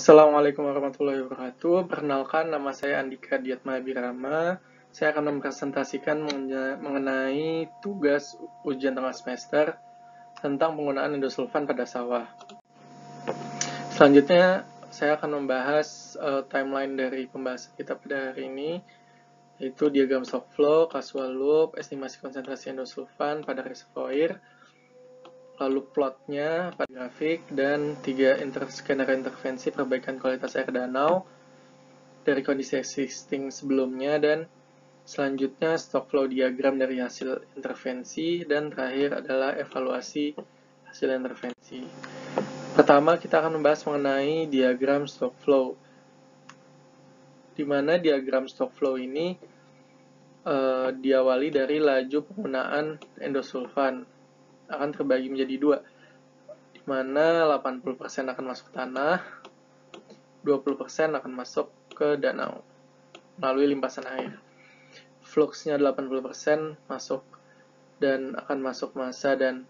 Assalamualaikum warahmatullahi wabarakatuh. Perkenalkan, nama saya Andika Diatma Abirama. Saya akan mempresentasikan mengenai tugas ujian tengah semester tentang penggunaan endosulfan pada sawah. Selanjutnya, saya akan membahas timeline dari pembahasan kita pada hari ini, yaitu diagram stock flow, casual loop, estimasi konsentrasi endosulfan pada reservoir, lalu plotnya pada grafik, dan 3 skenario intervensi perbaikan kualitas air danau dari kondisi existing sebelumnya, dan selanjutnya stock flow diagram dari hasil intervensi, dan terakhir adalah evaluasi hasil intervensi. Pertama, kita akan membahas mengenai diagram stock flow, di mana diagram stock flow ini diawali dari laju penggunaan endosulfan akan terbagi menjadi 2, di mana 80% akan masuk ke tanah, 20% akan masuk ke danau melalui limpasan air. Fluxnya 80% masuk dan akan masuk massa dan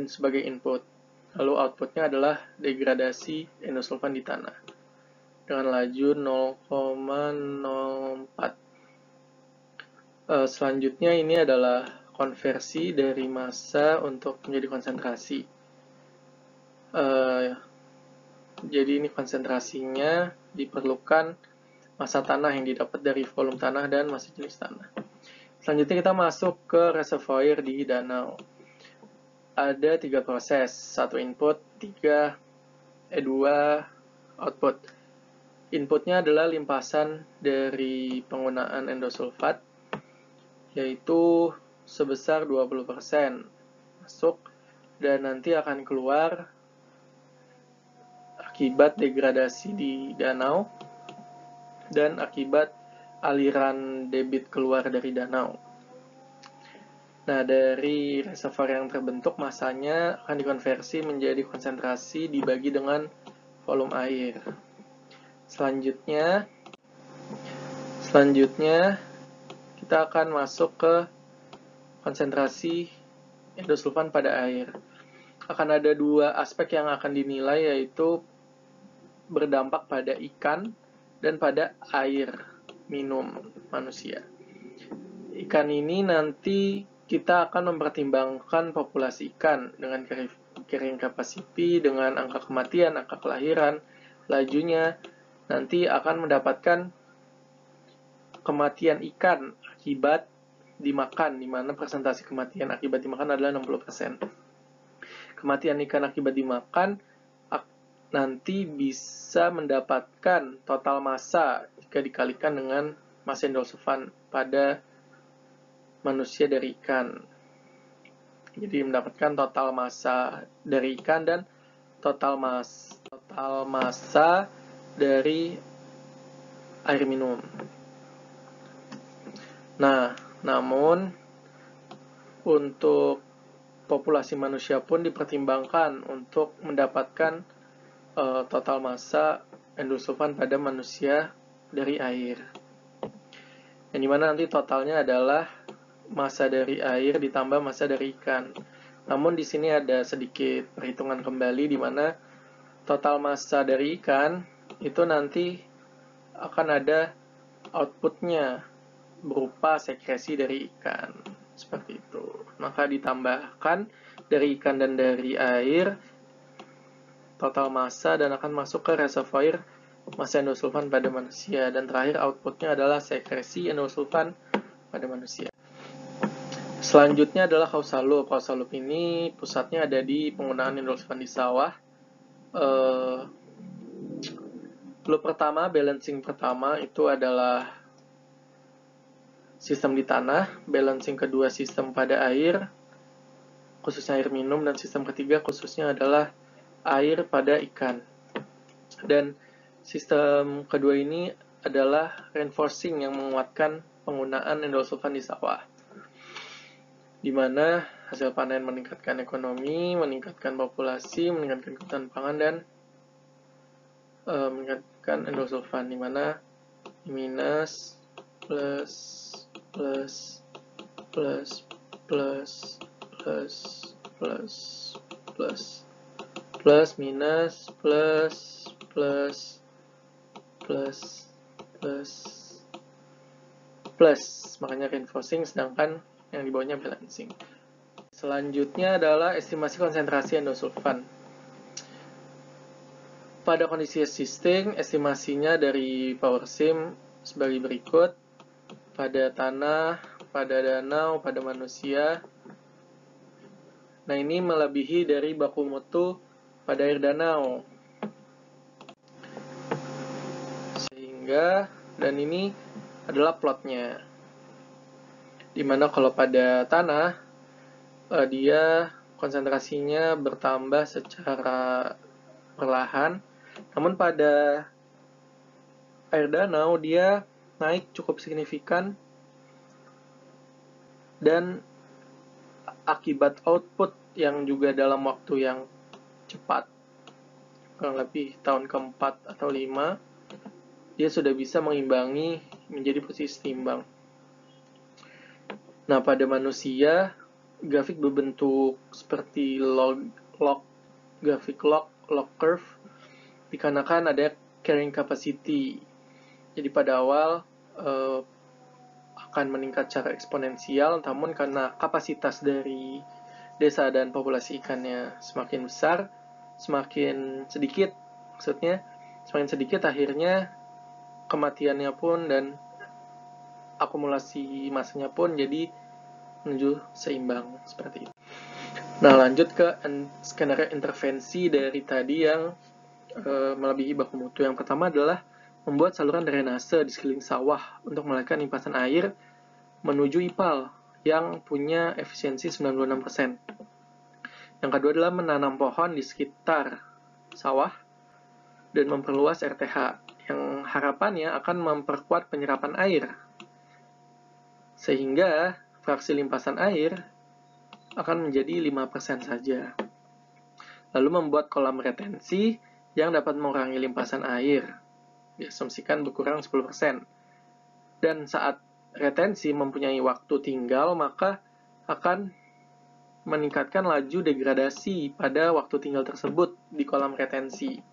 sebagai input. Lalu outputnya adalah degradasi endosulfan di tanah dengan laju 0,04. Selanjutnya ini adalah konversi dari massa untuk menjadi konsentrasi. Jadi ini konsentrasinya diperlukan massa tanah yang didapat dari volume tanah dan massa jenis tanah. Selanjutnya kita masuk ke reservoir di danau. Ada 3 proses, 1 input, 2 output. Inputnya adalah limpasan dari penggunaan endosulfat, yaitu sebesar 20% masuk, dan nanti akan keluar akibat degradasi di danau dan akibat aliran debit keluar dari danau. Nah, dari reservoir yang terbentuk, massanya akan dikonversi menjadi konsentrasi dibagi dengan volume air. Selanjutnya kita akan masuk ke konsentrasi endosulfan pada air. Akan ada 2 aspek yang akan dinilai, yaitu berdampak pada ikan dan pada air minum manusia. Ikan ini nanti kita akan mempertimbangkan populasi ikan dengan carrying capacity, dengan angka kematian, angka kelahiran, lajunya. Nanti akan mendapatkan kematian ikan akibat dimakan, di mana persentase kematian akibat dimakan adalah 60%. Kematian ikan akibat dimakan nanti bisa mendapatkan total massa jika dikalikan dengan massa endosulfan pada manusia dari ikan. Jadi mendapatkan total massa dari ikan dan total massa dari air minum. Nah, namun untuk populasi manusia pun dipertimbangkan untuk mendapatkan total massa endosulfan pada manusia dari air. Yang dimana nanti totalnya adalah massa dari air ditambah massa dari ikan. Namun di sini ada sedikit perhitungan kembali, di mana total massa dari ikan itu nanti akan ada outputnya berupa sekresi dari ikan, seperti itu. Maka ditambahkan dari ikan dan dari air total massa dan akan masuk ke reservoir massa endosulfan pada manusia, dan terakhir outputnya adalah sekresi endosulfan pada manusia. Selanjutnya adalah causal loop. Causal loop ini pusatnya ada di penggunaan endosulfan di sawah. Loop pertama, balancing pertama itu adalah sistem di tanah, balancing kedua sistem pada air, khususnya air minum, dan sistem ketiga khususnya adalah air pada ikan. Dan sistem kedua ini adalah reinforcing yang menguatkan penggunaan endosulfan di sawah, di mana hasil panen meningkatkan ekonomi, meningkatkan populasi, meningkatkan kebutuhan pangan, dan meningkatkan endosulfan, di mana minus plus plus plus plus plus plus plus plus minus plus plus plus, plus, plus, makanya reinforcing, sedangkan yang di bawahnya balancing. Selanjutnya adalah estimasi konsentrasi endosulfan. Pada kondisi existing, estimasinya dari PowerSim sebagai berikut. Pada tanah, pada danau, pada manusia. Nah, ini melebihi dari baku mutu pada air danau. Sehingga, dan ini adalah plotnya. Dimana kalau pada tanah, dia konsentrasinya bertambah secara perlahan. Namun pada air danau dia naik cukup signifikan dan akibat output yang juga dalam waktu yang cepat, kurang lebih tahun keempat atau 5, dia sudah bisa mengimbangi menjadi posisi seimbang. Nah, pada manusia, grafik berbentuk seperti grafik log curve, dikarenakan ada carrying capacity. Jadi pada awal akan meningkat secara eksponensial, namun karena kapasitas dari desa dan populasi ikannya semakin besar, semakin sedikit, akhirnya kematiannya pun dan akumulasi masanya pun jadi menuju seimbang seperti itu. Nah, lanjut ke skenario intervensi dari tadi yang melebihi baku mutu. Yang pertama adalah membuat saluran drainase di sekeliling sawah untuk melakukan limpasan air menuju IPAL yang punya efisiensi 96%. Yang kedua adalah menanam pohon di sekitar sawah dan memperluas RTH yang harapannya akan memperkuat penyerapan air sehingga fraksi limpasan air akan menjadi 5% saja. Lalu membuat kolam retensi yang dapat mengurangi limpasan air, diasumsikan berkurang 10%. Dan saat retensi mempunyai waktu tinggal, maka akan meningkatkan laju degradasi pada waktu tinggal tersebut di kolam retensi.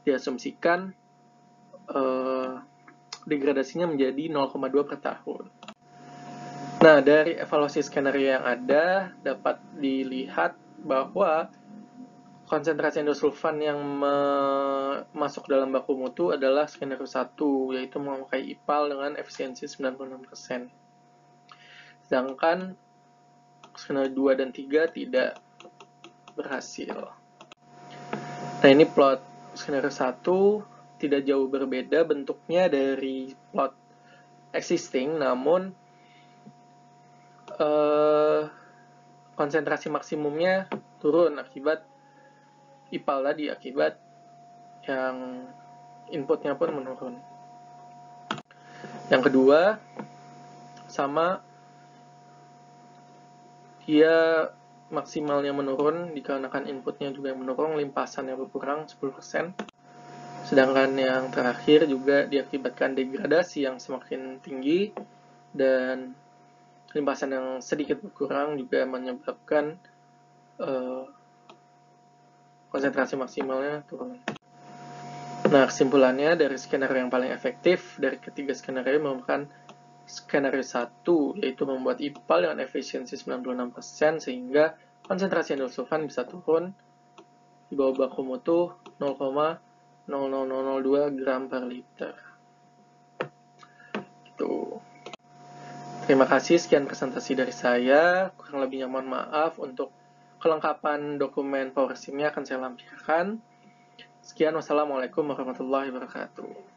Diasumsikan degradasinya menjadi 0,2 per tahun. Nah, dari evaluasi skenario yang ada, dapat dilihat bahwa konsentrasi endosulfan yang masuk dalam baku mutu adalah skenario 1, yaitu memakai IPAL dengan efisiensi 96%. Sedangkan skenario 2 dan 3 tidak berhasil. Nah, ini plot skenario 1 tidak jauh berbeda bentuknya dari plot existing, namun konsentrasi maksimumnya turun akibat IPAL tadi, akibat yang inputnya pun menurun. Yang kedua, sama, dia maksimalnya menurun dikarenakan inputnya juga menurun, limpasannya berkurang 10%. Sedangkan yang terakhir juga diakibatkan degradasi yang semakin tinggi dan limpasan yang sedikit berkurang juga menyebabkan konsentrasi maksimalnya turun. Nah, kesimpulannya dari skenario yang paling efektif dari ketiga skenario merupakan skenario 1, yaitu membuat IPAL dengan efisiensi 96% sehingga konsentrasi endosulfan bisa turun di bawah baku mutu 0,00002 gram per liter. Gitu. Terima kasih, sekian presentasi dari saya. Kurang lebihnya mohon maaf. Untuk kelengkapan dokumen PowerSim-nya akan saya lampirkan. Sekian, wassalamualaikum warahmatullahi wabarakatuh.